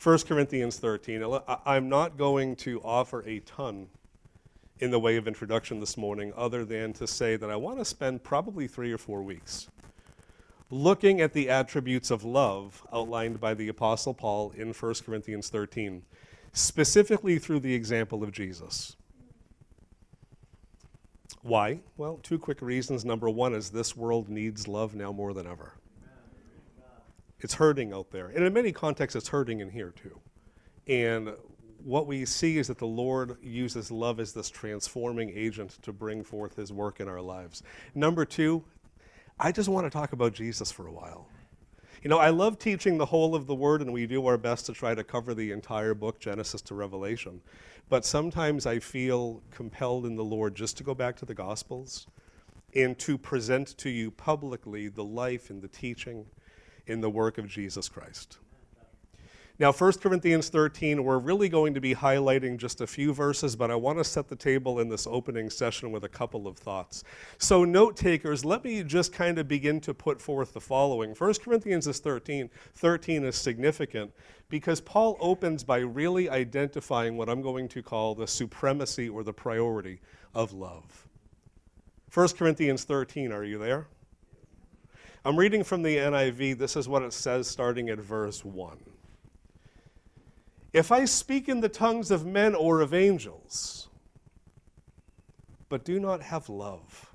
1 Corinthians 13. I'm not going to offer a ton in the way of introduction this morning other than to say that I want to spend probably 3 or 4 weeks looking at the attributes of love outlined by the Apostle Paul in 1 Corinthians 13, specifically through the example of Jesus. Why? Well, 2 quick reasons. Number one is this world needs love now more than ever. It's hurting out there. And in many contexts, it's hurting in here too. And what we see is that the Lord uses love as this transforming agent to bring forth his work in our lives. Number two, I just want to talk about Jesus for a while. You know, I love teaching the whole of the Word, and we do our best to try to cover the entire book, Genesis to Revelation. But sometimes I feel compelled in the Lord just to go back to the Gospels and to present to you publicly the life and the teaching in the work of Jesus Christ. Now, 1 Corinthians 13, we're really going to be highlighting just a few verses, but I want to set the table in this opening session with a couple of thoughts. So, note takers, let me just kind of begin to put forth the following. 1 Corinthians 13 is significant because Paul opens by really identifying what I'm going to call the supremacy or the priority of love. 1 Corinthians 13, are you there? I'm reading from the NIV. This is what it says starting at verse 1. If I speak in the tongues of men or of angels, but do not have love,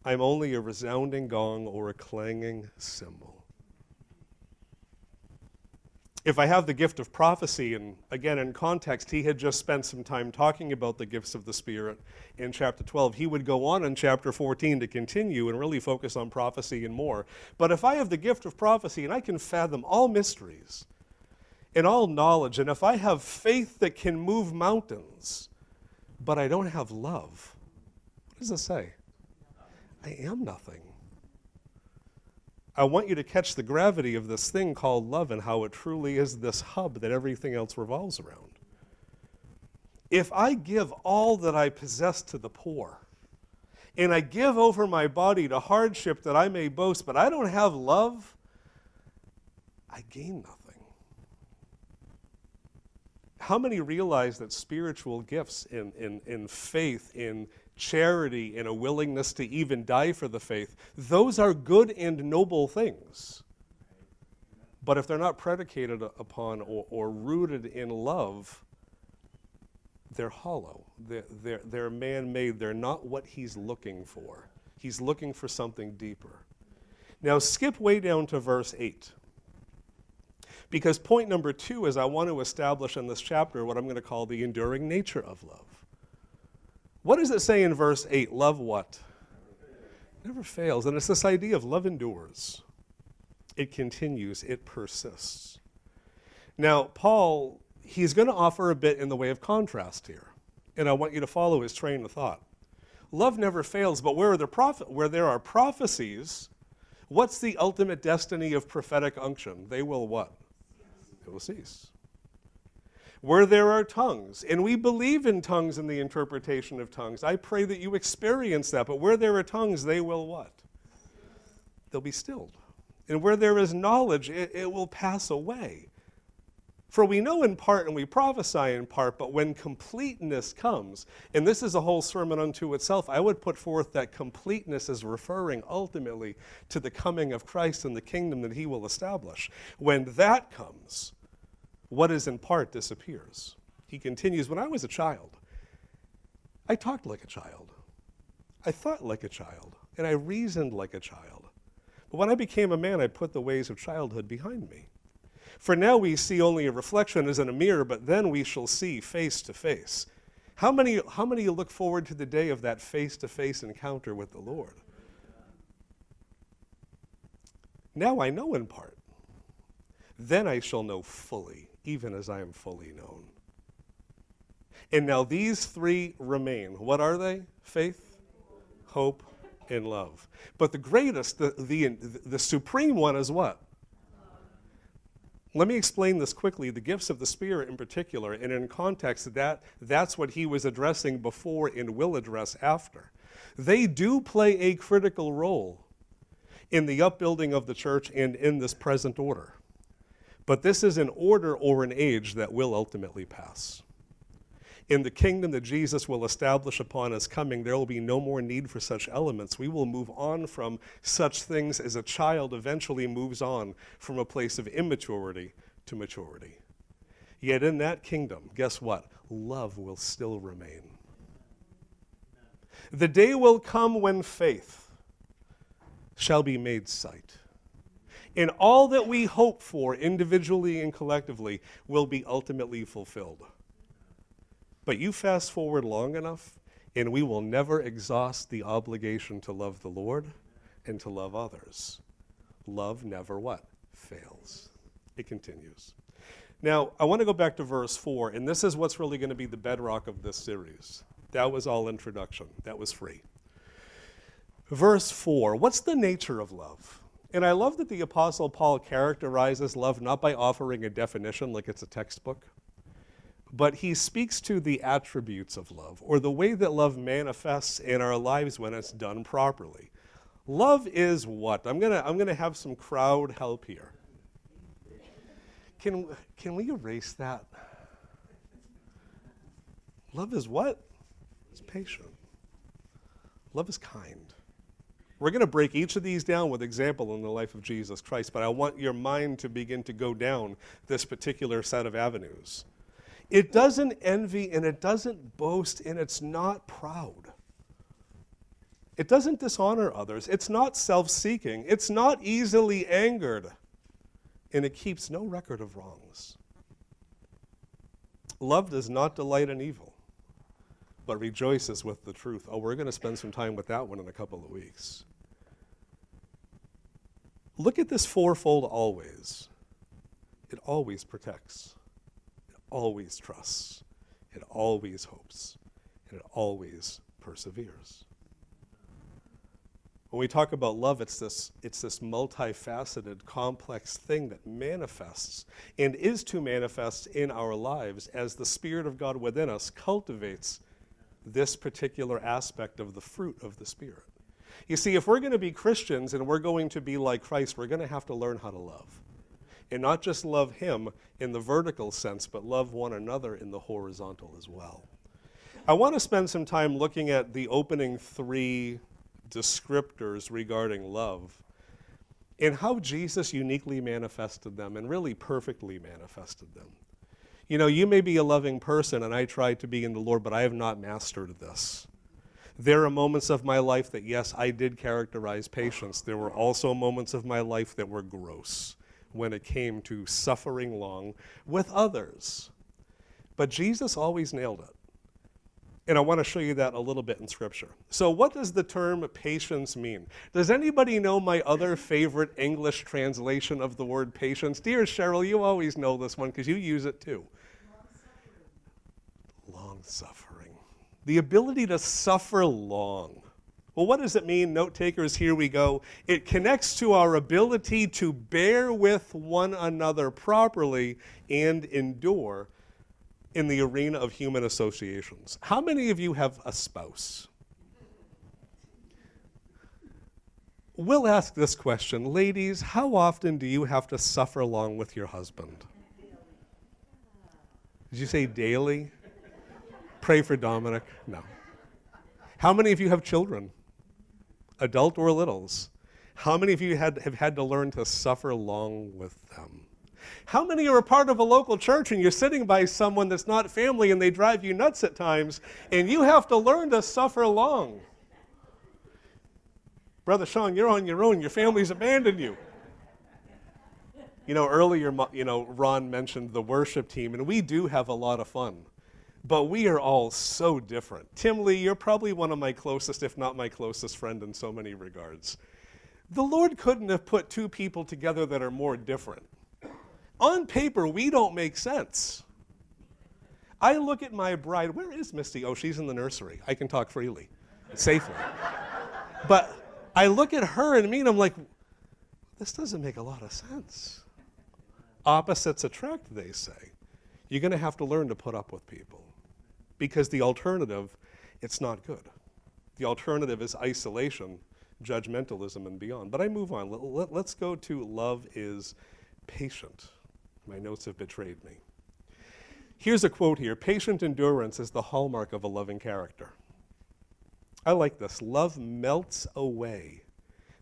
I am only a resounding gong or a clanging cymbal. If I have the gift of prophecy, and again in context, he had just spent some time talking about the gifts of the Spirit in chapter 12. He would go on in chapter 14 to continue and really focus on prophecy and more. But if I have the gift of prophecy and I can fathom all mysteries, in all knowledge, and if I have faith that can move mountains, but I don't have love, what does it say? I am nothing. I want you to catch the gravity of this thing called love and how it truly is this hub that everything else revolves around. If I give all that I possess to the poor, and I give over my body to hardship that I may boast, but I don't have love, I gain nothing. How many realize that spiritual gifts in faith, in charity, in a willingness to even die for the faith, those are good and noble things. But if they're not predicated upon or rooted in love, they're hollow. They're man-made. They're not what he's looking for. He's looking for something deeper. Now skip way down to verse 8. Because point number 2 is I want to establish in this chapter what I'm going to call the enduring nature of love. What does it say in verse 8? Love what? Never fails. And it's this idea of love endures. It continues. It persists. Now, Paul, he's going to offer a bit in the way of contrast here. And I want you to follow his train of thought. Love never fails, but where there are prophecies, what's the ultimate destiny of prophetic unction? They will what? It will cease. Where there are tongues, and we believe in tongues and the interpretation of tongues, I pray that you experience that, but where there are tongues, they will what? They'll be stilled. And where there is knowledge, it will pass away. For we know in part and we prophesy in part, but when completeness comes, and this is a whole sermon unto itself, I would put forth that completeness is referring ultimately to the coming of Christ and the kingdom that he will establish. When that comes, what is in part disappears. He continues, when I was a child, I talked like a child. I thought like a child, and I reasoned like a child. But when I became a man, I put the ways of childhood behind me. For now we see only a reflection as in a mirror, but then we shall see face to face. How many look forward to the day of that face-to-face encounter with the Lord? Now I know in part. Then I shall know fully, even as I am fully known. And now these three remain. What are they? Faith, hope, and love. But the greatest, the supreme one is what? Let me explain this quickly. The gifts of the Spirit in particular, and in context, that's what he was addressing before and will address after. They do play a critical role in the upbuilding of the church and in this present order. But this is an order or an age that will ultimately pass. In the kingdom that Jesus will establish upon his coming, there will be no more need for such elements. We will move on from such things as a child eventually moves on from a place of immaturity to maturity. Yet in that kingdom, guess what? Love will still remain. The day will come when faith shall be made sight. And all that we hope for individually and collectively will be ultimately fulfilled. But you fast forward long enough, and we will never exhaust the obligation to love the Lord and to love others. Love never what? Fails. It continues. Now, I want to go back to verse 4, and this is what's really going to be the bedrock of this series. That was all introduction. That was free. Verse 4, what's the nature of love? And I love that the Apostle Paul characterizes love not by offering a definition like it's a textbook, but he speaks to the attributes of love, or the way that love manifests in our lives when it's done properly. Love is what? I'm gonna have some crowd help here. Can we erase that? Love is what? It's patient. Love is kind. We're going to break each of these down with example in the life of Jesus Christ, but I want your mind to begin to go down this particular set of avenues. It doesn't envy and it doesn't boast and it's not proud. It doesn't dishonor others. It's not self-seeking. It's not easily angered. And it keeps no record of wrongs. Love does not delight in evil, but rejoices with the truth. Oh, we're going to spend some time with that one in a couple of weeks. Look at this fourfold always. It always protects. It always trusts. It always hopes. And it always perseveres. When we talk about love, it's this multifaceted, complex thing that manifests and is to manifest in our lives as the Spirit of God within us cultivates this particular aspect of the fruit of the Spirit. You see, if we're going to be Christians and we're going to be like Christ, we're going to have to learn how to love. And not just love him in the vertical sense, but love one another in the horizontal as well. I want to spend some time looking at the opening three descriptors regarding love and how Jesus uniquely manifested them and really perfectly manifested them. You know, you may be a loving person, and I try to be in the Lord, but I have not mastered this. There are moments of my life that, yes, I did characterize patience. There were also moments of my life that were gross when it came to suffering long with others. But Jesus always nailed it. And I want to show you that a little bit in Scripture. So what does the term patience mean? Does anybody know my other favorite English translation of the word patience? Dear Cheryl, you always know this one because you use it too. Long-suffering. The ability to suffer long. Well, what does it mean? Note takers, here we go. It connects to our ability to bear with one another properly and endure in the arena of human associations. How many of you have a spouse? We'll ask this question. Ladies, how often do you have to suffer along with your husband? Did you say daily? Pray for Dominic? No. How many of you have children? Adult or littles? How many of you have had to learn to suffer along with them? How many are a part of a local church and you're sitting by someone that's not family and they drive you nuts at times and you have to learn to suffer along? Brother Sean, you're on your own. Your family's abandoned you. You know, earlier, Ron mentioned the worship team, and we do have a lot of fun. But we are all so different. Tim Lee, you're probably one of my closest, if not my closest friend in so many regards. The Lord couldn't have put two people together that are more different. On paper, we don't make sense. I look at my bride. Where is Misty? Oh, she's in the nursery. I can talk freely, safely. But I look at her and me, and I'm like, this doesn't make a lot of sense. Opposites attract, they say. You're going to have to learn to put up with people. Because the alternative, it's not good. The alternative is isolation, judgmentalism, and beyond. But I move on. Let's go to love is patient. My notes have betrayed me. Here's a quote here. Patient endurance is the hallmark of a loving character. I like this. Love melts away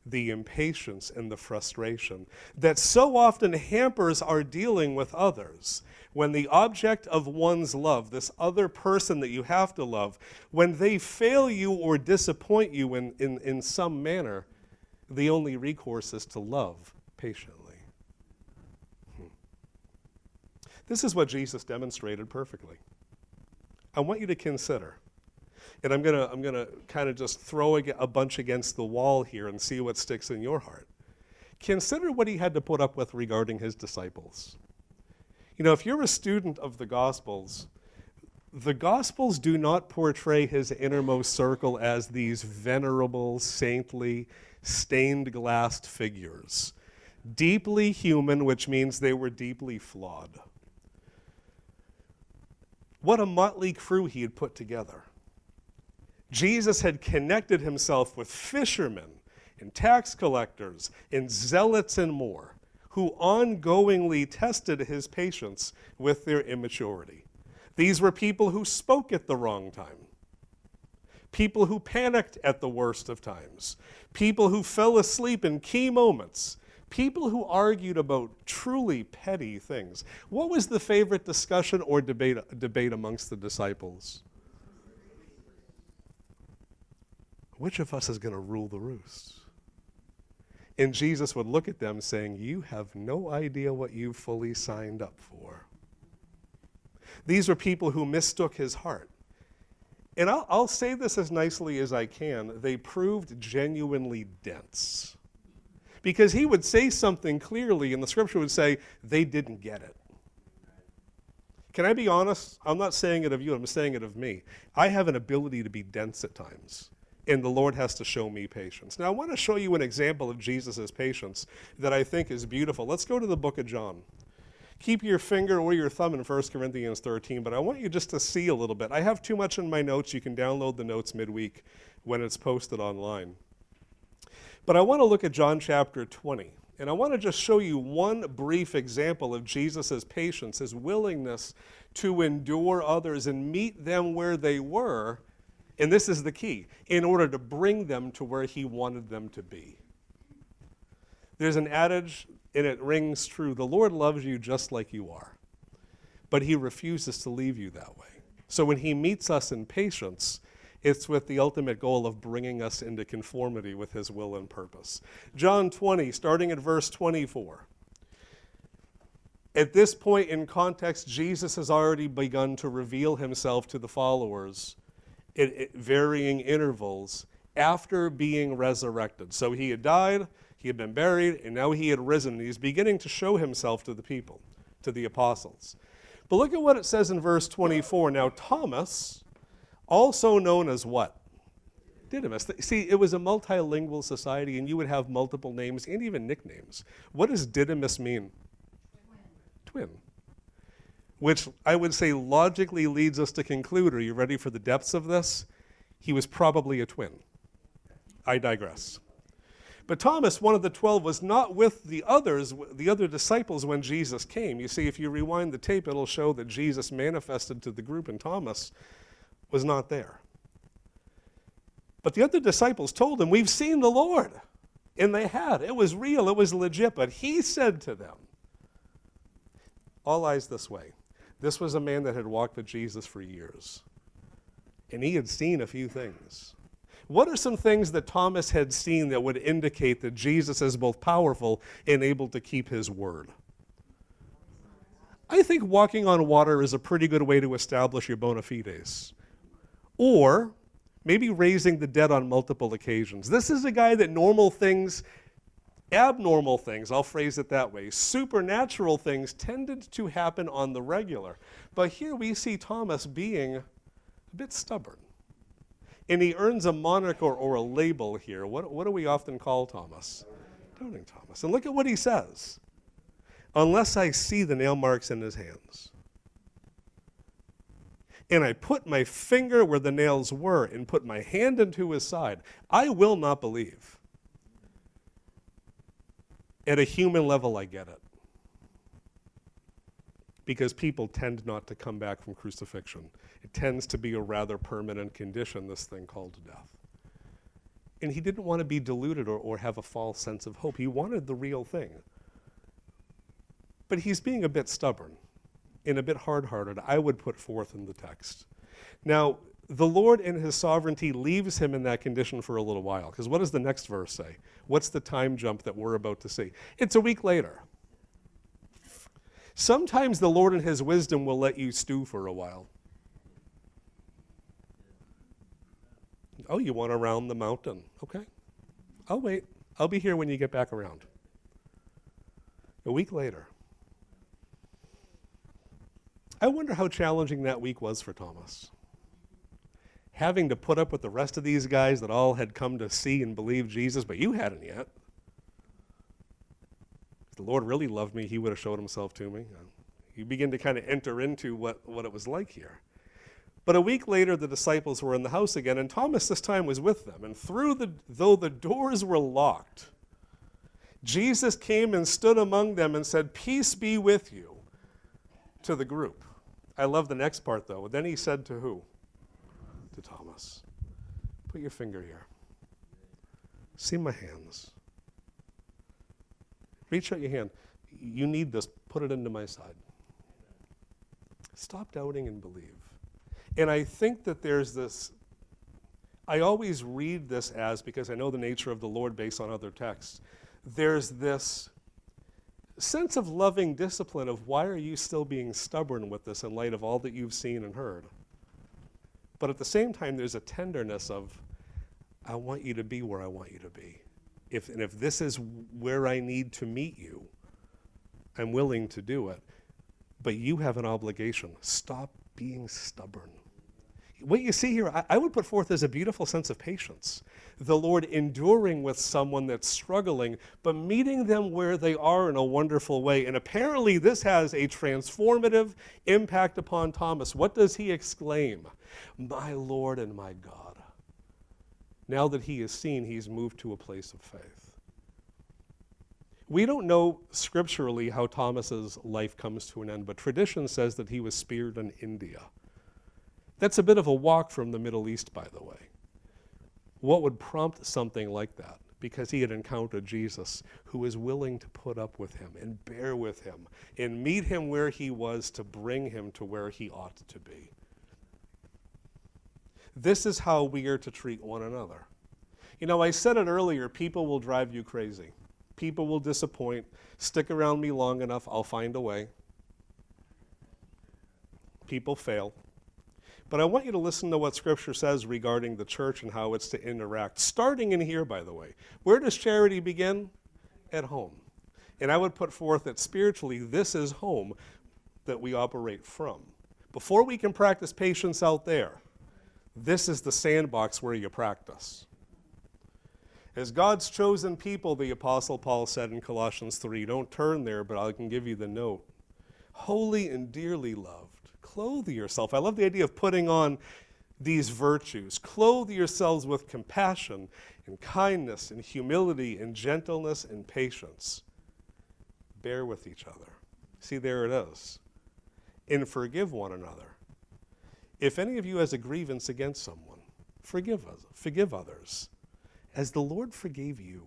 the impatience and the frustration that so often hampers our dealing with others. When the object of one's love, this other person that you have to love, when they fail you or disappoint you in some manner, the only recourse is to love patiently. This is what Jesus demonstrated perfectly. I want you to consider, and I'm gonna kind of just throw a bunch against the wall here and see what sticks in your heart. Consider what he had to put up with regarding his disciples. You know, if you're a student of the Gospels do not portray his innermost circle as these venerable, saintly, stained-glassed figures. Deeply human, which means they were deeply flawed. What a motley crew he had put together. Jesus had connected himself with fishermen and tax collectors and zealots and more, who ongoingly tested his patience with their immaturity. These were people who spoke at the wrong time, people who panicked at the worst of times, people who fell asleep in key moments, people who argued about truly petty things. What was the favorite discussion or debate amongst the disciples? Which of us is going to rule the roost? And Jesus would look at them saying, you have no idea what you fully signed up for. These were people who mistook his heart. And I'll say this as nicely as I can. They proved genuinely dense. Because he would say something clearly, and the scripture would say, they didn't get it. Can I be honest? I'm not saying it of you, I'm saying it of me. I have an ability to be dense at times, and the Lord has to show me patience. Now, I want to show you an example of Jesus' patience that I think is beautiful. Let's go to the book of John. Keep your finger or your thumb in 1 Corinthians 13, but I want you just to see a little bit. I have too much in my notes. You can download the notes midweek when it's posted online. But I want to look at John chapter 20, and I want to just show you one brief example of Jesus' patience, his willingness to endure others and meet them where they were, and this is the key, in order to bring them to where he wanted them to be. There's an adage, and it rings true, the Lord loves you just like you are, but he refuses to leave you that way. So when he meets us in patience, it's with the ultimate goal of bringing us into conformity with his will and purpose. John 20, starting at verse 24. At this point in context, Jesus has already begun to reveal himself to the followers at varying intervals after being resurrected. So he had died, he had been buried, and now he had risen. And he's beginning to show himself to the people, to the apostles. But look at what it says in verse 24. Now Thomas, also known as what? Didymus. See, it was a multilingual society, and you would have multiple names and even nicknames. What does Didymus mean? Twin. Which I would say logically leads us to conclude, are you ready for the depths of this? He was probably a twin. I digress. But Thomas, one of the 12, was not with the other disciples when Jesus came. You see, if you rewind the tape, it'll show that Jesus manifested to the group, and Thomas was not there. But the other disciples told him, we've seen the Lord. And they had. It was real. It was legit. But he said to them, all eyes this way. This was a man that had walked with Jesus for years. And he had seen a few things. What are some things that Thomas had seen that would indicate that Jesus is both powerful and able to keep his word? I think walking on water is a pretty good way to establish your bona fides. Or maybe raising the dead on multiple occasions. This is a guy that normal things, abnormal things, I'll phrase it that way, supernatural things tended to happen on the regular. But here we see Thomas being a bit stubborn. And he earns a moniker or a label here. What do we often call Thomas? Doubting Thomas. And look at what he says. Unless I see the nail marks in his hands, and I put my finger where the nails were and put my hand into his side, I will not believe. At a human level, I get it. because people tend not to come back from crucifixion. It tends to be a rather permanent condition, this thing called death. And he didn't want to be deluded or have a false sense of hope. He wanted the real thing. But he's being a bit stubborn and a bit hard-hearted, I would put forth in the text. Now, the Lord in his sovereignty leaves him in that condition for a little while, because what does the next verse say? What's the time jump that we're about to see? It's a week later. Sometimes the Lord in his wisdom will let you stew for a while. Oh, you want to round the mountain? Okay. I'll wait. I'll be here when you get back around. A week later. I wonder how challenging that week was for Thomas. Having to put up with the rest of these guys that all had come to see and believe Jesus, but you hadn't yet. If the Lord really loved me, he would have showed himself to me. You begin to kind of enter into what it was like here. But a week later, the disciples were in the house again, and Thomas this time was with them. And though the doors were locked, Jesus came and stood among them and said, "Peace be with you," to the group. I love the next part, though. Then he said to who? To Thomas. Put your finger here. See my hands. Reach out your hand. You need this. Put it into my side. Stop doubting and believe. And I think that there's this, I always read this as, because I know the nature of the Lord based on other texts, there's this sense of loving discipline of why are you still being stubborn with this in light of all that you've seen and heard? But at the same time, there's a tenderness of, I want you to be where I want you to be. If this is where I need to meet you, I'm willing to do it. But you have an obligation. Stop being stubborn. What you see here, I would put forth as a beautiful sense of patience. The Lord enduring with someone that's struggling, but meeting them where they are in a wonderful way. And apparently this has a transformative impact upon Thomas. What does he exclaim? "My Lord and my God." Now that he is seen, he's moved to a place of faith. We don't know scripturally how Thomas's life comes to an end, but tradition says that he was speared in India. That's a bit of a walk from the Middle East, by the way. What would prompt something like that? Because he had encountered Jesus, who was willing to put up with him and bear with him and meet him where he was to bring him to where he ought to be. This is how we are to treat one another. You know, I said it earlier, people will drive you crazy. People will disappoint. Stick around me long enough, I'll find a way. People fail. But I want you to listen to what Scripture says regarding the church and how it's to interact. Starting in here, by the way. Where does charity begin? At home. And I would put forth that spiritually, this is home that we operate from. Before we can practice patience out there, this is the sandbox where you practice. As God's chosen people, the Apostle Paul said in Colossians 3, don't turn there, but I can give you the note. Holy and dearly loved, clothe yourself. I love the idea of putting on these virtues. Clothe yourselves with compassion and kindness and humility and gentleness and patience. Bear with each other. See, there it is. And forgive one another. If any of you has a grievance against someone, forgive others, as the Lord forgave you.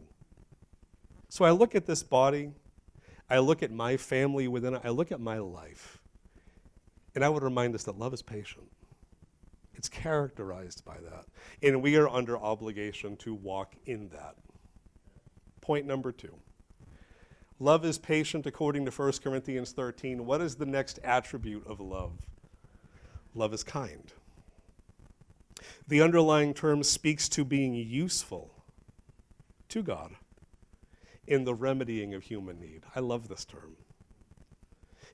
So I look at this body, I look at my family within it, I look at my life, and I would remind us that love is patient. It's characterized by that. And we are under obligation to walk in that. Point number 2. Love is patient according to 1 Corinthians 13. What is the next attribute of love? Love is kind. The underlying term speaks to being useful to God in the remedying of human need. I love this term.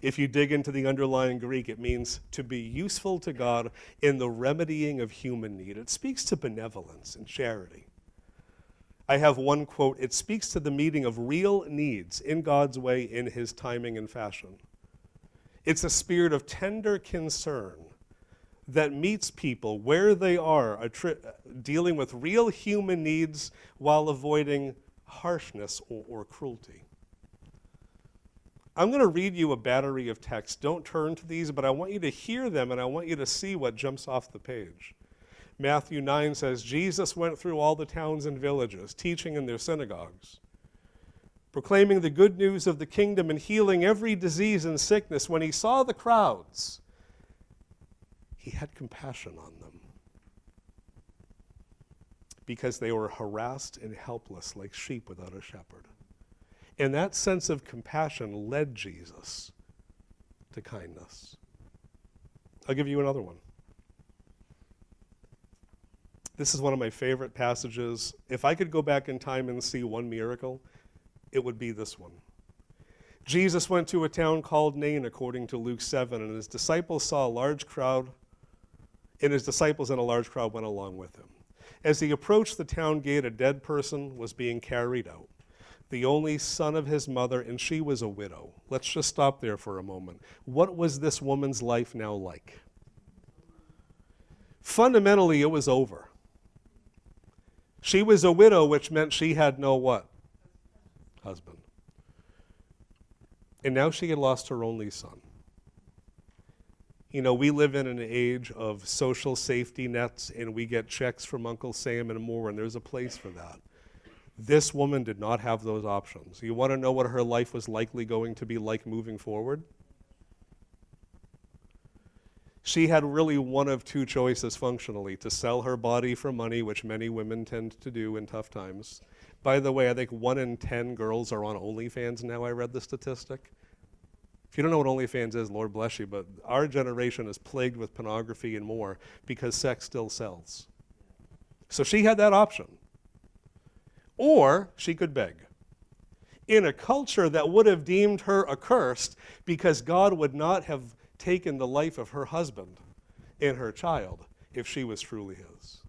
If you dig into the underlying Greek, it means to be useful to God in the remedying of human need. It speaks to benevolence and charity. I have one quote. It speaks to the meeting of real needs in God's way, in his timing and fashion. It's a spirit of tender concern that meets people where they are, dealing with real human needs while avoiding harshness or cruelty. I'm going to read you a battery of texts. Don't turn to these, but I want you to hear them and I want you to see what jumps off the page. Matthew 9 says, Jesus went through all the towns and villages, teaching in their synagogues, proclaiming the good news of the kingdom and healing every disease and sickness. When he saw the crowds, he had compassion on them because they were harassed and helpless like sheep without a shepherd. And that sense of compassion led Jesus to kindness. I'll give you another one. This is one of my favorite passages. If I could go back in time and see one miracle, it would be this one. Jesus went to a town called Nain, according to Luke 7, and his disciples saw a large crowd, and his disciples and a large crowd went along with him. As he approached the town gate, a dead person was being carried out, the only son of his mother, and she was a widow. Let's just stop there for a moment. What was this woman's life now like? Fundamentally, it was over. She was a widow, which meant she had no what? Husband. And now she had lost her only son. You know, we live in an age of social safety nets, and we get checks from Uncle Sam and more, and there's a place for that. This woman did not have those options. You want to know what her life was likely going to be like moving forward? She had really one of two choices functionally: to sell her body for money, which many women tend to do in tough times. By the way, I think 1 in 10 girls are on OnlyFans now. I read the statistic. If you don't know what OnlyFans is, Lord bless you, but our generation is plagued with pornography and more because sex still sells. So she had that option. Or she could beg. In a culture that would have deemed her accursed because God would not have taken the life of her husband and her child if she was truly his.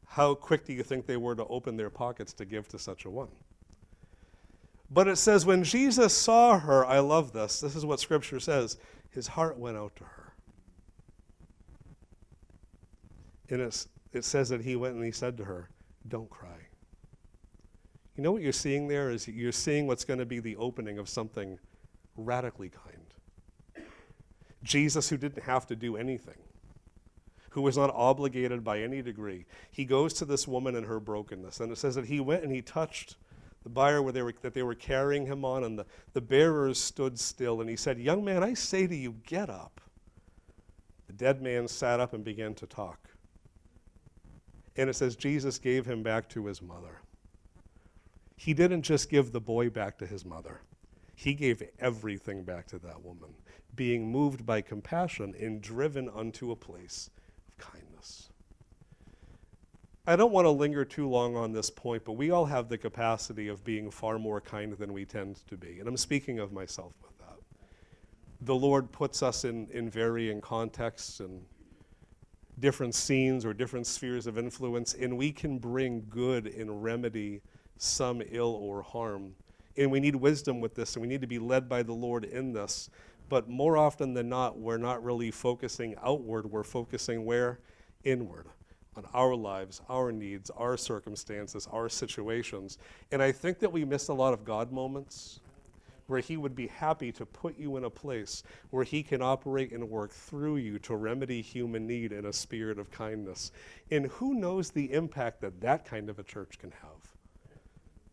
How quick do you think they were to open their pockets to give to such a one? But it says when Jesus saw her, I love this, this is what Scripture says, his heart went out to her. And it says that he went and he said to her, don't cry. You know what you're seeing there is you're seeing what's going to be the opening of something radically kind. Jesus, who didn't have to do anything, who was not obligated by any degree, he goes to this woman in her brokenness. And it says that he went and he touched the bier that they were carrying him on, and the bearers stood still. And he said, young man, I say to you, get up. The dead man sat up and began to talk. And it says Jesus gave him back to his mother. He didn't just give the boy back to his mother. He gave everything back to that woman, being moved by compassion and driven unto a place of kindness. I don't want to linger too long on this point, but we all have the capacity of being far more kind than we tend to be. And I'm speaking of myself with that. The Lord puts us in varying contexts and different scenes or different spheres of influence, and we can bring good and remedy some ill or harm. And we need wisdom with this, and we need to be led by the Lord in this. But more often than not, we're not really focusing outward, we're focusing where? Inward, on our lives, our needs, our circumstances, our situations. And I think that we miss a lot of God moments where he would be happy to put you in a place where he can operate and work through you to remedy human need in a spirit of kindness. And who knows the impact that that kind of a church can have.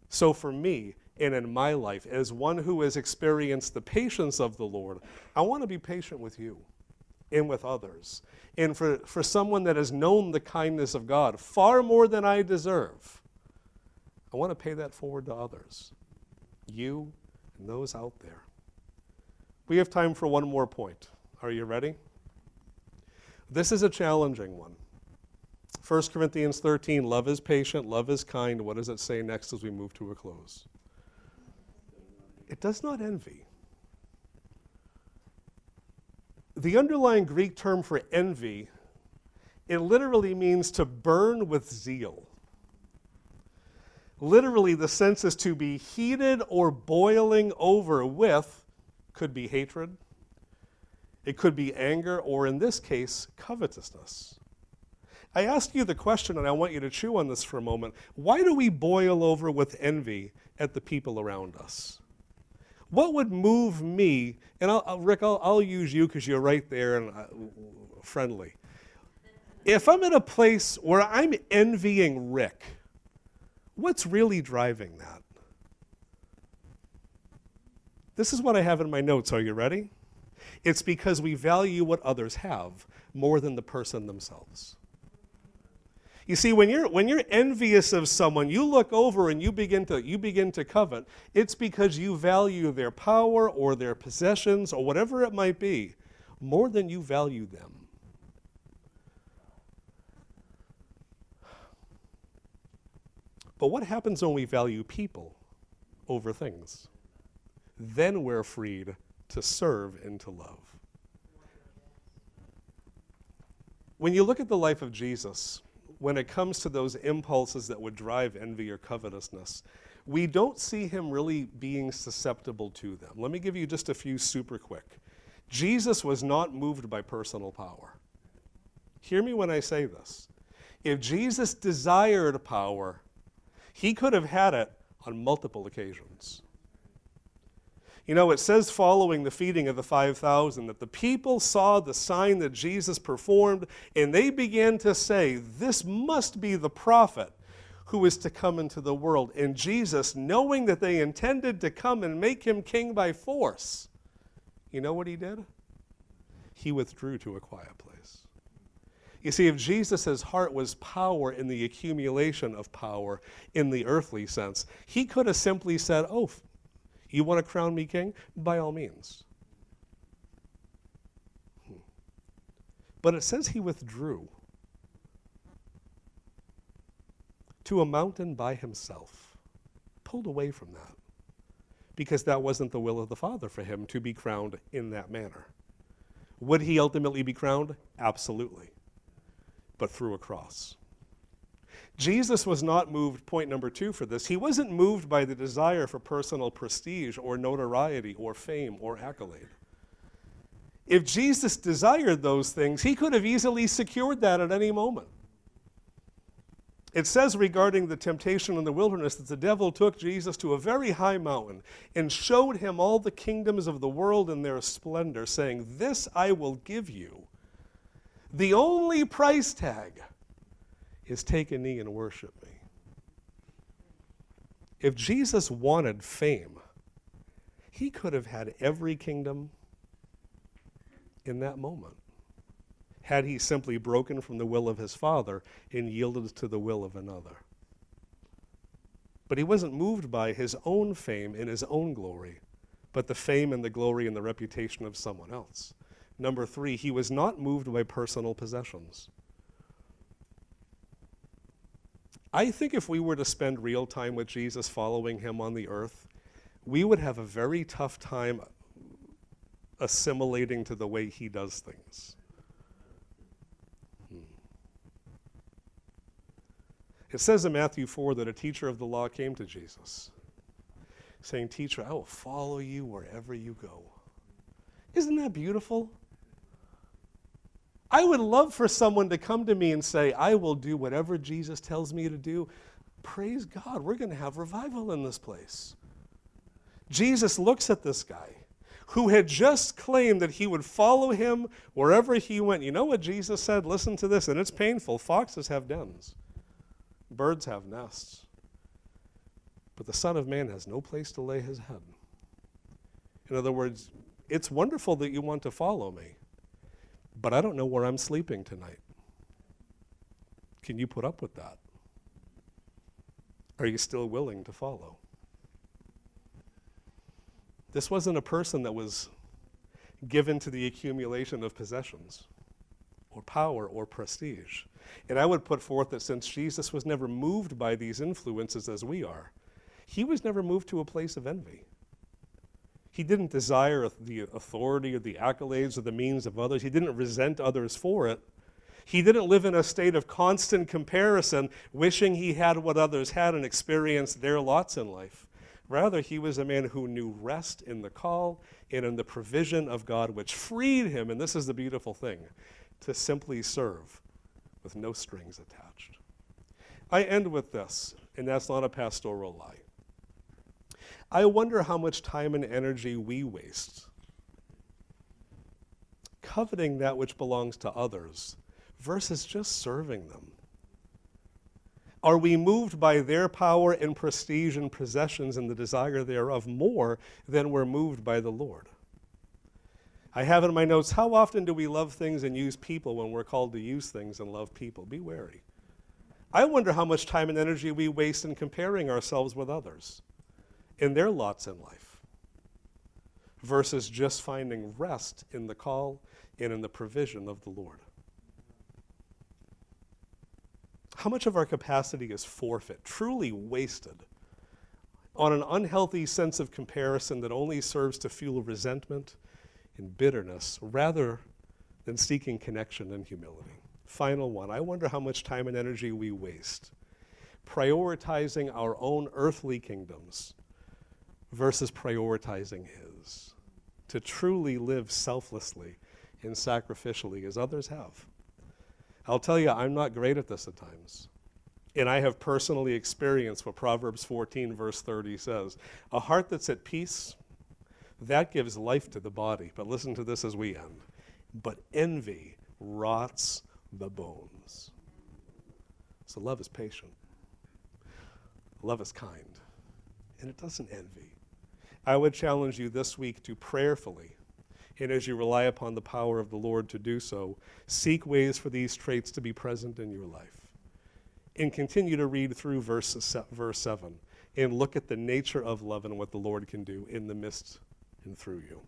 So for me, and in my life, as one who has experienced the patience of the Lord, I want to be patient with you and with others. And for someone that has known the kindness of God far more than I deserve, I want to pay that forward to others, you and those out there. We have time for one more point. Are you ready? This is a challenging one. 1 Corinthians 13, love is patient, love is kind. What does it say next as we move to a close? It does not envy. The underlying Greek term for envy, it literally means to burn with zeal. Literally, the sense is to be heated or boiling over with, could be hatred, it could be anger, or in this case, covetousness. I ask you the question, and I want you to chew on this for a moment. Why do we boil over with envy at the people around us? What would move me, and Rick, I'll use you because you're right there and friendly. If I'm in a place where I'm envying Rick, what's really driving that? This is what I have in my notes. Are you ready? It's because we value what others have more than the person themselves. You see, when you're envious of someone, you look over and you begin to covet. It's because you value their power or their possessions or whatever it might be more than you value them. But what happens when we value people over things? Then we're freed to serve and to love. When you look at the life of Jesus, when it comes to those impulses that would drive envy or covetousness, we don't see him really being susceptible to them. Let me give you just a few super quick. Jesus was not moved by personal power. Hear me when I say this. If Jesus desired power, he could have had it on multiple occasions. You know, it says following the feeding of the 5,000 that the people saw the sign that Jesus performed, and they began to say, this must be the prophet who is to come into the world. And Jesus, knowing that they intended to come and make him king by force, you know what he did? He withdrew to a quiet place. You see, if Jesus' heart was power in the accumulation of power in the earthly sense, he could have simply said, oh, you want to crown me king? By all means. But it says he withdrew to a mountain by himself, pulled away from that, because that wasn't the will of the Father for him to be crowned in that manner. Would he ultimately be crowned? Absolutely, but through a cross. Jesus was not moved, point number 2 for this, he wasn't moved by the desire for personal prestige or notoriety or fame or accolade. If Jesus desired those things, he could have easily secured that at any moment. It says regarding the temptation in the wilderness that the devil took Jesus to a very high mountain and showed him all the kingdoms of the world in their splendor, saying, this I will give you. The only price tag is take a knee and worship me. If Jesus wanted fame, he could have had every kingdom in that moment, had he simply broken from the will of his Father and yielded to the will of another. But he wasn't moved by his own fame and his own glory, but the fame and the glory and the reputation of someone else. Number 3, he was not moved by personal possessions. I think if we were to spend real time with Jesus following him on the earth, we would have a very tough time assimilating to the way he does things. It says in Matthew 4 that a teacher of the law came to Jesus, saying, teacher, I will follow you wherever you go. Isn't that beautiful? I would love for someone to come to me and say, I will do whatever Jesus tells me to do. Praise God, we're going to have revival in this place. Jesus looks at this guy who had just claimed that he would follow him wherever he went. You know what Jesus said? Listen to this, and it's painful. Foxes have dens. Birds have nests. But the Son of Man has no place to lay his head. In other words, it's wonderful that you want to follow me, but I don't know where I'm sleeping tonight. Can you put up with that? Are you still willing to follow? This wasn't a person that was given to the accumulation of possessions or power or prestige. And I would put forth that since Jesus was never moved by these influences as we are, he was never moved to a place of envy. He didn't desire the authority or the accolades or the means of others. He didn't resent others for it. He didn't live in a state of constant comparison, wishing he had what others had and experienced their lots in life. Rather, he was a man who knew rest in the call and in the provision of God, which freed him, and this is the beautiful thing, to simply serve with no strings attached. I end with this, and that's not a pastoral lie. I wonder how much time and energy we waste coveting that which belongs to others versus just serving them. Are we moved by their power and prestige and possessions and the desire thereof more than we're moved by the Lord? I have in my notes, how often do we love things and use people when we're called to use things and love people? Be wary. I wonder how much time and energy we waste in comparing ourselves with others in their lots in life versus just finding rest in the call and in the provision of the Lord. How much of our capacity is forfeit, truly wasted, on an unhealthy sense of comparison that only serves to fuel resentment and bitterness rather than seeking connection and humility? Final one, I wonder how much time and energy we waste prioritizing our own earthly kingdoms versus prioritizing His, to truly live selflessly and sacrificially as others have. I'll tell you, I'm not great at this at times. And I have personally experienced what Proverbs 14 verse 30 says. A heart that's at peace, that gives life to the body. But listen to this as we end. But envy rots the bones. So love is patient. Love is kind. And it doesn't envy. I would challenge you this week to prayerfully, and as you rely upon the power of the Lord to do so, seek ways for these traits to be present in your life. And continue to read through verse 7 and look at the nature of love and what the Lord can do in the midst and through you.